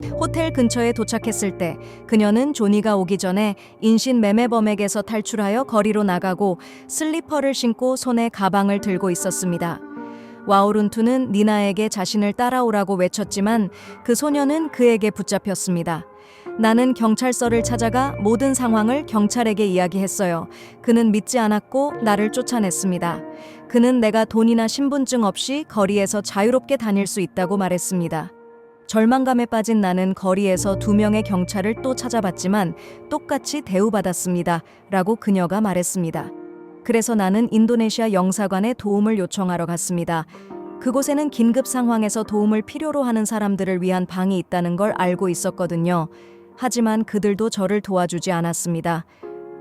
호텔 근처에 도착했을 때 그녀는 조니가 오기 전에 인신 매매범에게서 탈출하여 거리로 나가고 슬리퍼를 신고 손에 가방을 들고 있었습니다. 와우룬투는 니나에게 자신을 따라오라고 외쳤지만 그 소녀는 그에게 붙잡혔습니다. 나는 경찰서를 찾아가 모든 상황을 경찰에게 이야기했어요. 그는 믿지 않았고 나를 쫓아냈습니다. 그는 내가 돈이나 신분증 없이 거리에서 자유롭게 다닐 수 있다고 말했습니다. 절망감에 빠진 나는 거리에서 2명의 경찰을 또 찾아봤지만 똑같이 대우받았습니다. 라고 그녀가 말했습니다. 그래서 나는 인도네시아 영사관에 도움을 요청하러 갔습니다. 그곳에는 긴급 상황에서 도움을 필요로 하는 사람들을 위한 방이 있다는 걸 알고 있었거든요. 하지만 그들도 저를 도와주지 않았습니다.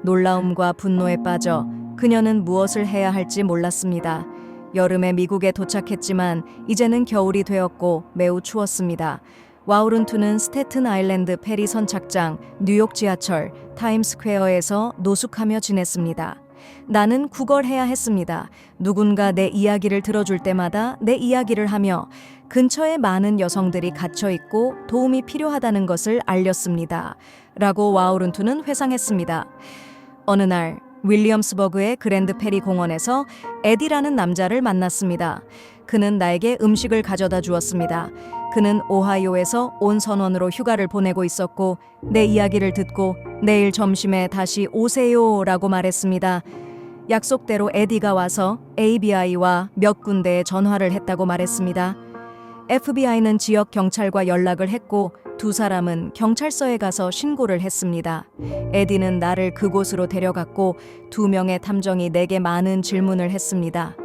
놀라움과 분노에 빠져 그녀는 무엇을 해야 할지 몰랐습니다. 여름에 미국에 도착했지만 이제는 겨울이 되었고 매우 추웠습니다. 와우룬투는 스태튼 아일랜드 페리 선착장, 뉴욕 지하철, 타임스퀘어에서 노숙하며 지냈습니다. 나는 구걸해야 했습니다. 누군가 내 이야기를 들어줄 때마다 내 이야기를 하며 근처에 많은 여성들이 갇혀 있고 도움이 필요하다는 것을 알렸습니다. 라고 와우룬투는 회상했습니다. 어느 날 윌리엄스버그의 그랜드 페리 공원에서 에디라는 남자를 만났습니다. 그는 나에게 음식을 가져다 주었습니다. 그는 오하이오에서 온 선원으로 휴가를 보내고 있었고 내 이야기를 듣고 내일 점심에 다시 오세요 라고 말했습니다. 약속대로 에디가 와서 ABI와 몇 군데에 전화를 했다고 말했습니다. FBI는 지역 경찰과 연락을 했고 2사람은 경찰서에 가서 신고를 했습니다. 에디는 나를 그곳으로 데려갔고 2명의 탐정이 내게 많은 질문을 했습니다.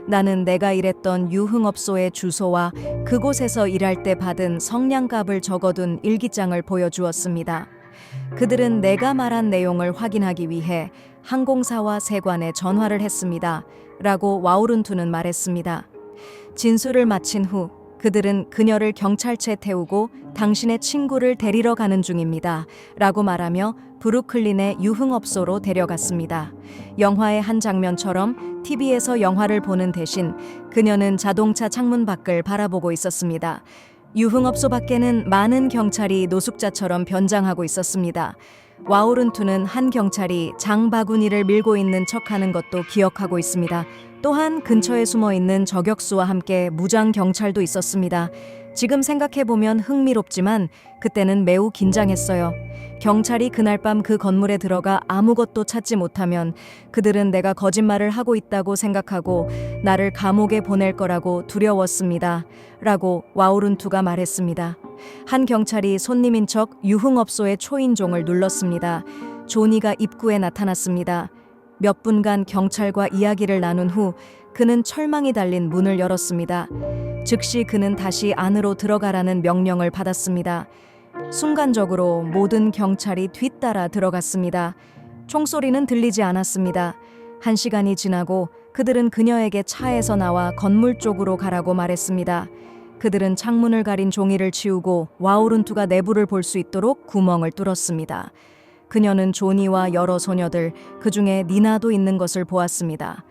나는 내가 일했던 유흥업소의 주소와 그곳에서 일할 때 받은 성냥갑을 적어둔 일기장을 보여주었습니다. 그들은 내가 말한 내용을 확인하기 위해 항공사와 세관에 전화를 했습니다. 라고 와우룬투는 말했습니다. 진술을 마친 후 그들은 그녀를 경찰차에 태우고 당신의 친구를 데리러 가는 중입니다. 라고 말하며 브루클린의 유흥업소로 데려갔습니다. 영화의 한 장면처럼 TV에서 영화를 보는 대신 그녀는 자동차 창문 밖을 바라보고 있었습니다. 유흥업소 밖에는 많은 경찰이 노숙자처럼 변장하고 있었습니다. 와우룬투는 한 경찰이 장바구니를 밀고 있는 척하는 것도 기억하고 있습니다. 또한 근처에 숨어 있는 저격수와 함께 무장 경찰도 있었습니다. 지금 생각해보면 흥미롭지만 그때는 매우 긴장했어요. 경찰이 그날 밤 그 건물에 들어가 아무것도 찾지 못하면 그들은 내가 거짓말을 하고 있다고 생각하고 나를 감옥에 보낼 거라고 두려웠습니다. 라고 와우룬투가 말했습니다. 한 경찰이 손님인 척 유흥업소의 초인종을 눌렀습니다. 조니가 입구에 나타났습니다. 몇 분간 경찰과 이야기를 나눈 후 그는 철망이 달린 문을 열었습니다. 즉시 그는 다시 안으로 들어가라는 명령을 받았습니다. 순간적으로 모든 경찰이 뒤따라 들어갔습니다. 총소리는 들리지 않았습니다. 1시간이 지나고 그들은 그녀에게 차에서 나와 건물 쪽으로 가라고 말했습니다. 그들은 창문을 가린 종이를 치우고 와우룬투가 내부를 볼 수 있도록 구멍을 뚫었습니다. 그녀는 조니와 여러 소녀들, 그중에 니나도 있는 것을 보았습니다.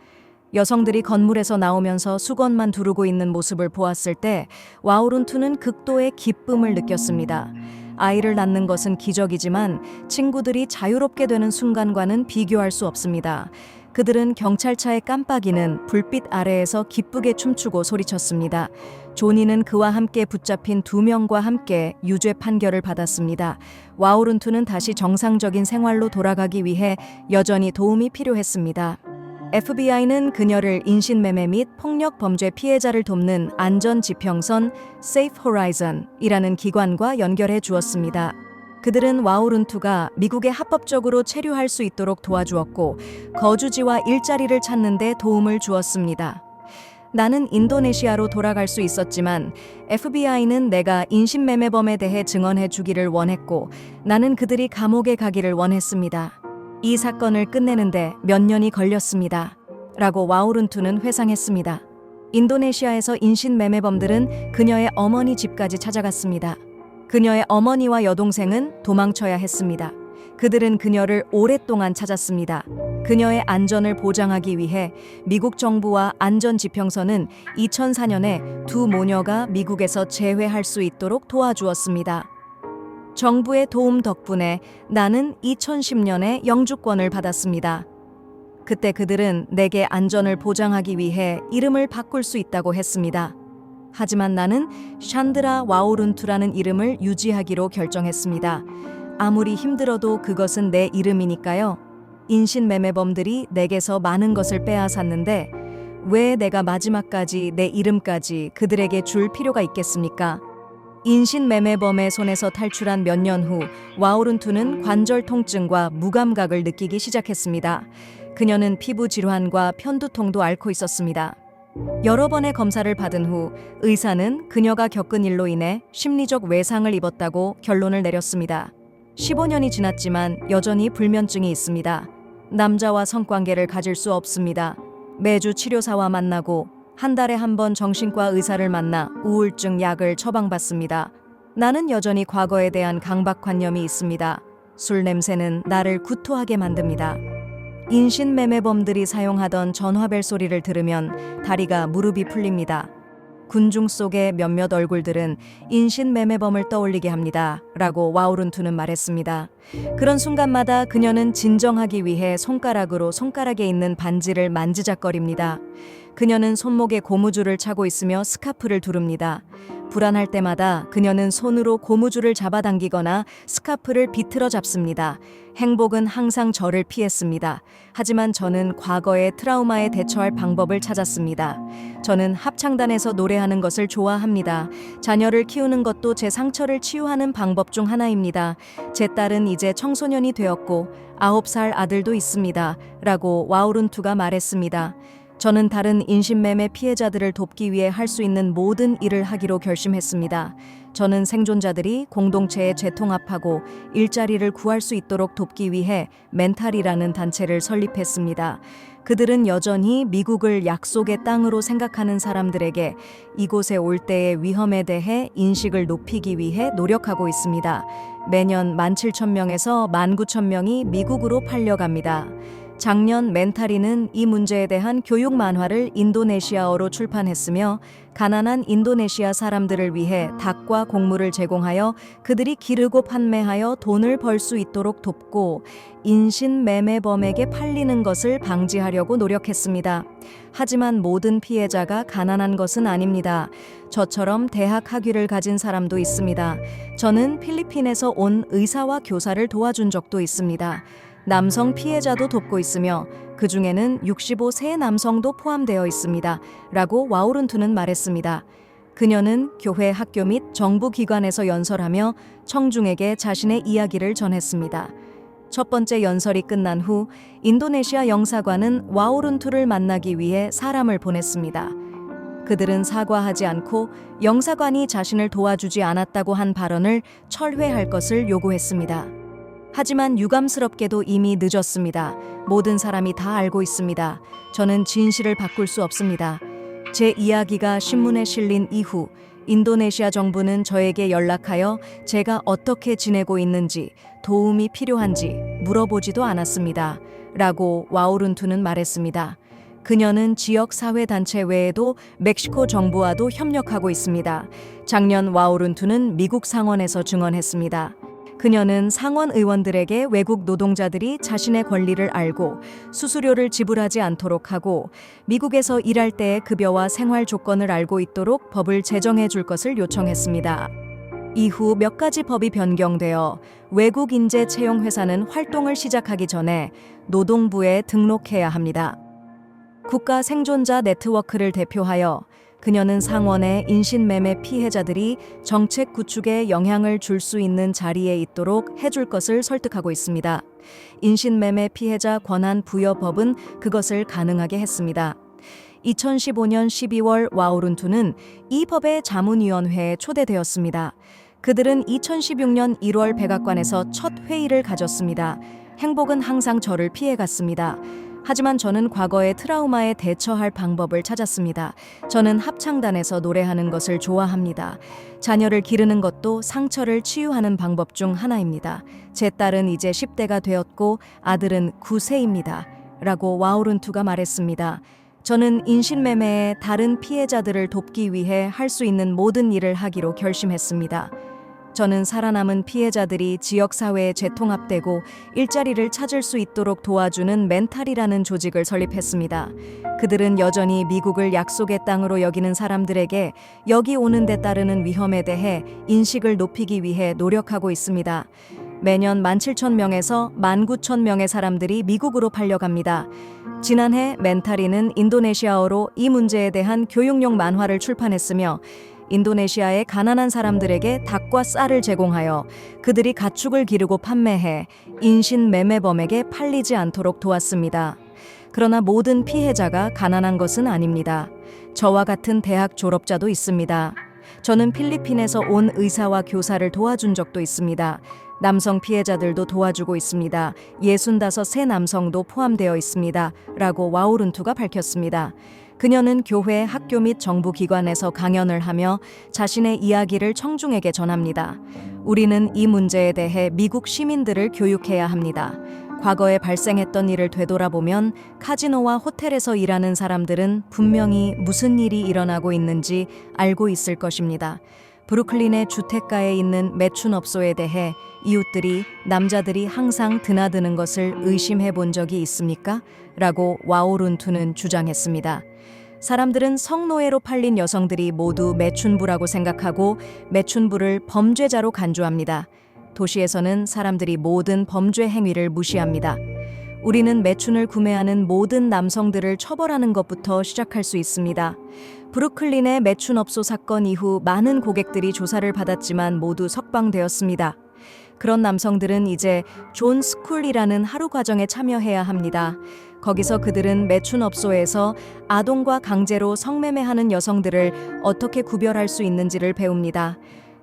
여성들이 건물에서 나오면서 수건만 두르고 있는 모습을 보았을 때 와우룬투는 극도의 기쁨을 느꼈습니다. 아이를 낳는 것은 기적이지만 친구들이 자유롭게 되는 순간과는 비교할 수 없습니다. 그들은 경찰차의 깜빡이는 불빛 아래에서 기쁘게 춤추고 소리쳤습니다. 조니는 그와 함께 붙잡힌 2명과 함께 유죄 판결을 받았습니다. 와우룬투는 다시 정상적인 생활로 돌아가기 위해 여전히 도움이 필요했습니다. FBI는 그녀를 인신매매 및 폭력 범죄 피해자를 돕는 안전지평선 Safe Horizon이라는 기관과 연결해 주었습니다. 그들은 와우룬투가 미국에 합법적으로 체류할 수 있도록 도와주었고 거주지와 일자리를 찾는 데 도움을 주었습니다. 나는 인도네시아로 돌아갈 수 있었지만 FBI는 내가 인신매매범에 대해 증언해 주기를 원했고 나는 그들이 감옥에 가기를 원했습니다. 이 사건을 끝내는데 몇 년이 걸렸습니다. 라고 와우룬투는 회상했습니다. 인도네시아에서 인신매매범들은 그녀의 어머니 집까지 찾아갔습니다. 그녀의 어머니와 여동생은 도망쳐야 했습니다. 그들은 그녀를 오랫동안 찾았습니다. 그녀의 안전을 보장하기 위해 미국 정부와 안전지평선은 2004년에 2 모녀가 미국에서 재회할 수 있도록 도와주었습니다. 정부의 도움 덕분에 나는 2010년에 영주권을 받았습니다. 그때 그들은 내게 안전을 보장하기 위해 이름을 바꿀 수 있다고 했습니다. 하지만 나는 샨드라 와오룬투라는 이름을 유지하기로 결정했습니다. 아무리 힘들어도 그것은 내 이름이니까요. 인신매매범들이 내게서 많은 것을 빼앗았는데 왜 내가 마지막까지 내 이름까지 그들에게 줄 필요가 있겠습니까? 인신매매범의 손에서 탈출한 몇 년 후 와오룬투는 관절 통증과 무감각을 느끼기 시작했습니다. 그녀는 피부 질환과 편두통도 앓고 있었습니다. 여러 번의 검사를 받은 후 의사는 그녀가 겪은 일로 인해 심리적 외상을 입었다고 결론을 내렸습니다. 15년이 지났지만 여전히 불면증이 있습니다. 남자와 성관계를 가질 수 없습니다. 매주 치료사와 만나고 한 달에 한 번 정신과 의사를 만나 우울증 약을 처방받습니다. 나는 여전히 과거에 대한 강박관념이 있습니다. 술 냄새는 나를 구토하게 만듭니다. 인신매매범들이 사용하던 전화벨 소리를 들으면 다리가 무릎이 풀립니다. 군중 속의 몇몇 얼굴들은 인신매매범을 떠올리게 합니다. 라고 와오룬투는 말했습니다. 그런 순간마다 그녀는 진정하기 위해 손가락으로 손가락에 있는 반지를 만지작거립니다. 그녀는 손목에 고무줄을 차고 있으며 스카프를 두릅니다. 불안할 때마다 그녀는 손으로 고무줄을 잡아당기거나 스카프를 비틀어 잡습니다. 행복은 항상 저를 피했습니다. 하지만 저는 과거의 트라우마에 대처할 방법을 찾았습니다. 저는 합창단에서 노래하는 것을 좋아합니다. 자녀를 키우는 것도 제 상처를 치유하는 방법 중 하나입니다. 제 딸은 이제 청소년이 되었고 9살 아들도 있습니다. 라고 와오룬투가 말했습니다. 저는 다른 인신매매 피해자들을 돕기 위해 할 수 있는 모든 일을 하기로 결심했습니다. 저는 생존자들이 공동체에 재통합하고 일자리를 구할 수 있도록 돕기 위해 멘탈이라는 단체를 설립했습니다. 그들은 여전히 미국을 약속의 땅으로 생각하는 사람들에게 이곳에 올 때의 위험에 대해 인식을 높이기 위해 노력하고 있습니다. 매년 17,000명에서 19,000명이 미국으로 팔려갑니다. 작년 멘타리는 이 문제에 대한 교육 만화를 인도네시아어로 출판했으며 가난한 인도네시아 사람들을 위해 닭과 곡물을 제공하여 그들이 기르고 판매하여 돈을 벌 수 있도록 돕고 인신매매범에게 팔리는 것을 방지하려고 노력했습니다. 하지만 모든 피해자가 가난한 것은 아닙니다. 저처럼 대학 학위를 가진 사람도 있습니다. 저는 필리핀에서 온 의사와 교사를 도와준 적도 있습니다. 남성 피해자도 돕고 있으며 그 중에는 65세 남성도 포함되어 있습니다. 라고 와오룬투는 말했습니다. 그녀는 교회, 학교 및 정부 기관에서 연설하며 청중에게 자신의 이야기를 전했습니다. 첫 번째 연설이 끝난 후 인도네시아 영사관은 와오룬투를 만나기 위해 사람을 보냈습니다. 그들은 사과하지 않고 영사관이 자신을 도와주지 않았다고 한 발언을 철회할 것을 요구했습니다. 하지만 유감스럽게도 이미 늦었습니다. 모든 사람이 다 알고 있습니다. 저는 진실을 바꿀 수 없습니다. 제 이야기가 신문에 실린 이후 인도네시아 정부는 저에게 연락하여 제가 어떻게 지내고 있는지, 도움이 필요한지 물어보지도 않았습니다. 라고 와오룬투는 말했습니다. 그녀는 지역 사회단체 외에도 멕시코 정부와도 협력하고 있습니다. 작년 와오룬투는 미국 상원에서 증언했습니다. 그녀는 상원 의원들에게 외국 노동자들이 자신의 권리를 알고 수수료를 지불하지 않도록 하고 미국에서 일할 때의 급여와 생활 조건을 알고 있도록 법을 제정해 줄 것을 요청했습니다. 이후 몇 가지 법이 변경되어 외국 인재 채용 회사는 활동을 시작하기 전에 노동부에 등록해야 합니다. 국가 생존자 네트워크를 대표하여 그녀는 상원의 인신매매 피해자들이 정책 구축에 영향을 줄 수 있는 자리에 있도록 해줄 것을 설득하고 있습니다. 인신매매 피해자 권한 부여 법은 그것을 가능하게 했습니다. 2015년 12월 와오룬투는 이 법의 자문위원회에 초대되었습니다. 그들은 2016년 1월 백악관에서 첫 회의를 가졌습니다. 행복은 항상 저를 피해갔습니다. 하지만 저는 과거의 트라우마에 대처할 방법을 찾았습니다. 저는 합창단에서 노래하는 것을 좋아합니다. 자녀를 기르는 것도 상처를 치유하는 방법 중 하나입니다. 제 딸은 이제 10대가 되었고 아들은 9세입니다. 라고 와오룬투가 말했습니다. 저는 인신매매의 다른 피해자들을 돕기 위해 할 수 있는 모든 일을 하기로 결심했습니다. 저는 살아남은 피해자들이 지역사회에 재통합되고 일자리를 찾을 수 있도록 도와주는 멘탈이라는 조직을 설립했습니다. 그들은 여전히 미국을 약속의 땅으로 여기는 사람들에게 여기 오는 데 따르는 위험에 대해 인식을 높이기 위해 노력하고 있습니다. 매년 17,000명에서 19,000명의 사람들이 미국으로 팔려갑니다. 지난해 멘탈이는 인도네시아어로 이 문제에 대한 교육용 만화를 출판했으며 인도네시아의 가난한 사람들에게 닭과 쌀을 제공하여 그들이 가축을 기르고 판매해 인신 매매범에게 팔리지 않도록 도왔습니다. 그러나 모든 피해자가 가난한 것은 아닙니다. 저와 같은 대학 졸업자도 있습니다. 저는 필리핀에서 온 의사와 교사를 도와준 적도 있습니다. 남성 피해자들도 도와주고 있습니다. 65세 남성도 포함되어 있습니다. 라고 와우룬투가 밝혔습니다. 그녀는 교회, 학교 및 정부 기관에서 강연을 하며 자신의 이야기를 청중에게 전합니다. 우리는 이 문제에 대해 미국 시민들을 교육해야 합니다. 과거에 발생했던 일을 되돌아보면 카지노와 호텔에서 일하는 사람들은 분명히 무슨 일이 일어나고 있는지 알고 있을 것입니다. 브루클린의 주택가에 있는 매춘업소에 대해 이웃들이 남자들이 항상 드나드는 것을 의심해 본 적이 있습니까? 라고 와오룬투는 주장했습니다. 사람들은 성노예로 팔린 여성들이 모두 매춘부라고 생각하고 매춘부를 범죄자로 간주합니다. 도시에서는 사람들이 모든 범죄 행위를 무시합니다. 우리는 매춘을 구매하는 모든 남성들을 처벌하는 것부터 시작할 수 있습니다. 브루클린의 매춘업소 사건 이후 많은 고객들이 조사를 받았지만 모두 석방되었습니다. 그런 남성들은 이제 존 스쿨이라는 하루 과정에 참여해야 합니다. 거기서 그들은 매춘업소에서 아동과 강제로 성매매하는 여성들을 어떻게 구별할 수 있는지를 배웁니다.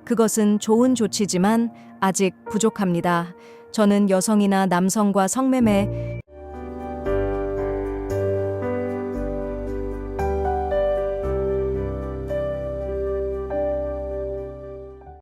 그것은 좋은 조치지만 아직 부족합니다. 저는 여성이나 남성과 성매매,